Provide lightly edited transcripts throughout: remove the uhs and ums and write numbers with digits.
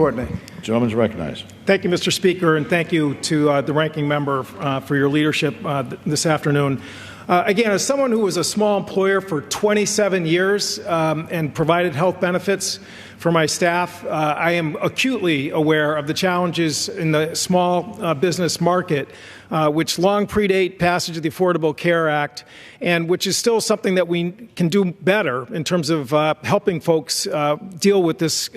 Courtney. Gentleman's recognized. Thank you, Mr. Speaker, and thank you to the ranking member for your leadership this afternoon. Again, as someone who was a small employer for 27 years and provided health benefits for my staff, I am acutely aware of the challenges in the small business market, which long predate passage of the Affordable Care Act, and which is still something that we can do better in terms of helping folks deal with this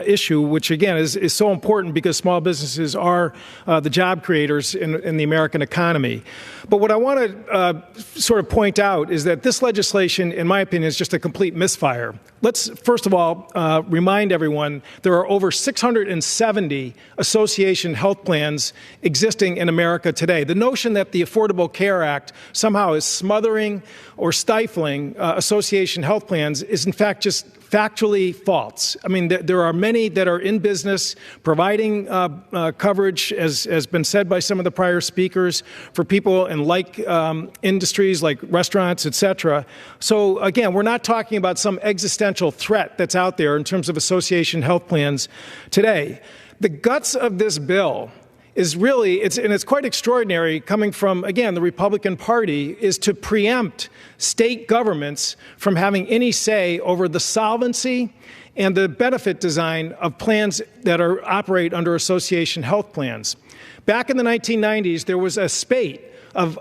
issue, which again is so important because small businesses are the job creators in the American economy. But what I want to sort of point out is that this legislation, in my opinion, is just a complete misfire. Let's first of all remind everyone there are over 670 association health plans existing in America today. The notion that the Affordable Care Act somehow is smothering or stifling association health plans is in fact just factually false. I mean, there are many that are in business providing coverage, as has been said by some of the prior speakers, for people in like industries like restaurants, et cetera. So again, we're not talking about some existential threat that's out there in terms of association health plans today. The guts of this bill is really, it's quite extraordinary coming from, again, the Republican Party, is to preempt state governments from having any say over the solvency and the benefit design of plans that operate under association health plans. Back in the 1990s, there was a spate of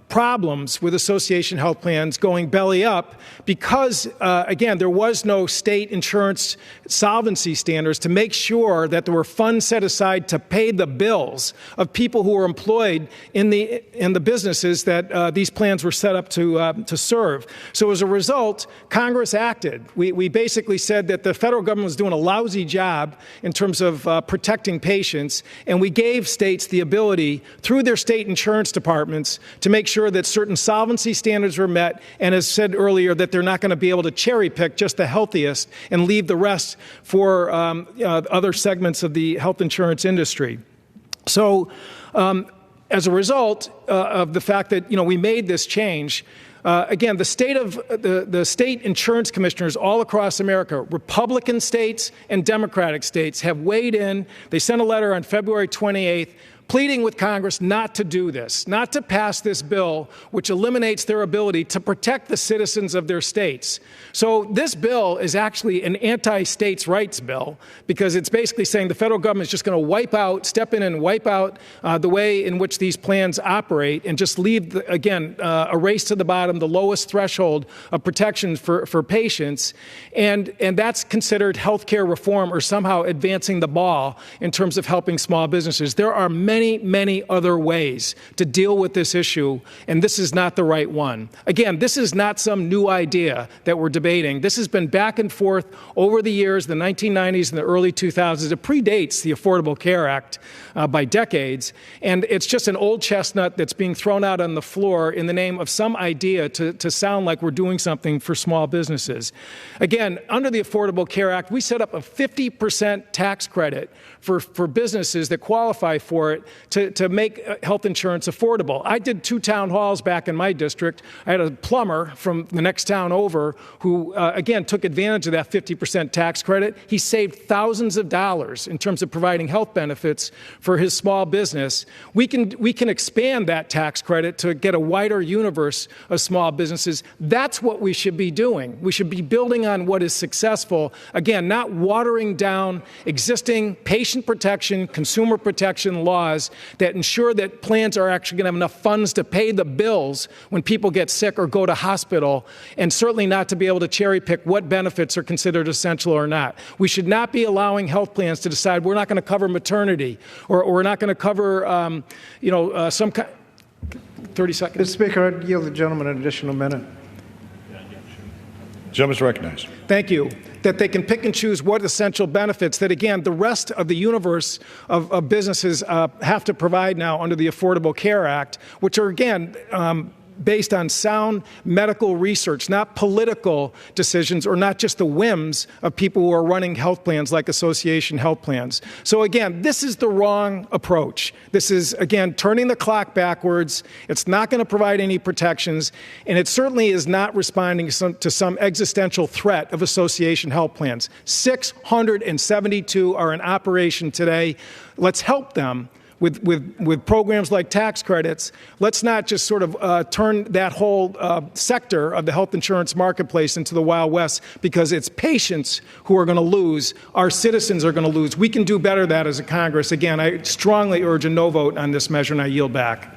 problems with association health plans going belly up because, again, there was no state insurance solvency standards to make sure that there were funds set aside to pay the bills of people who were employed in the businesses that these plans were set up to serve. So as a result, Congress acted. We basically said that the federal government was doing a lousy job in terms of protecting patients, and we gave states the ability, through their state insurance departments, to make sure that certain solvency standards were met, and as said earlier, that they're not going to be able to cherry pick just the healthiest and leave the rest for other segments of the health insurance industry. So as a result of the fact that we made this change, again, the state insurance commissioners all across America, Republican states and Democratic states, have weighed in. They sent a letter on February 28th pleading with Congress not to do this, not to pass this bill, which eliminates their ability to protect the citizens of their states. So this bill is actually an anti-states' rights bill because it's basically saying the federal government is just going to step in and wipe out the way in which these plans operate and just leave, again, a race to the bottom, the lowest threshold of protection for patients. And that's considered health care reform or somehow advancing the ball in terms of helping small businesses. There are many other ways to deal with this issue, and this is not the right one. Again, this is not some new idea that we're debating. This has been back and forth over the years, the 1990s and the early 2000s. It predates the Affordable Care Act by decades, and it's just an old chestnut that's being thrown out on the floor in the name of some idea to sound like we're doing something for small businesses. Again, under the Affordable Care Act, we set up a 50% tax credit for businesses that qualify for it to make health insurance affordable. I did 2 town halls back in my district. I had a plumber from the next town over who, again, took advantage of that 50% tax credit. He saved thousands of dollars in terms of providing health benefits for his small business. We can expand that tax credit to get a wider universe of small businesses. That's what we should be doing. We should be building on what is successful. Again, not watering down existing patient protection, consumer protection laws that ensure that plans are actually going to have enough funds to pay the bills when people get sick or go to hospital, and certainly not to be able to cherry pick what benefits are considered essential or not. We should not be allowing health plans to decide we're not going to cover maternity or we're not going to cover, some kind. 30 seconds. Mr. Speaker, I'd yield the gentleman an additional minute. Gentleman's recognized. Thank you. That they can pick and choose what essential benefits that, again, the rest of the universe of businesses have to provide now under the Affordable Care Act, which are, again, based on sound medical research, not political decisions or not just the whims of people who are running health plans like association health plans. So again, this is the wrong approach. This is, again, turning the clock backwards. It's not going to provide any protections, and it certainly is not responding to some existential threat of association health plans. 672 are in operation today. Let's help them with programs like tax credits. Let's not just sort of turn that whole sector of the health insurance marketplace into the Wild West, because it's patients who are going to lose. Our citizens are going to lose. We can do better than that as a Congress. Again, I strongly urge a no vote on this measure, and I yield back.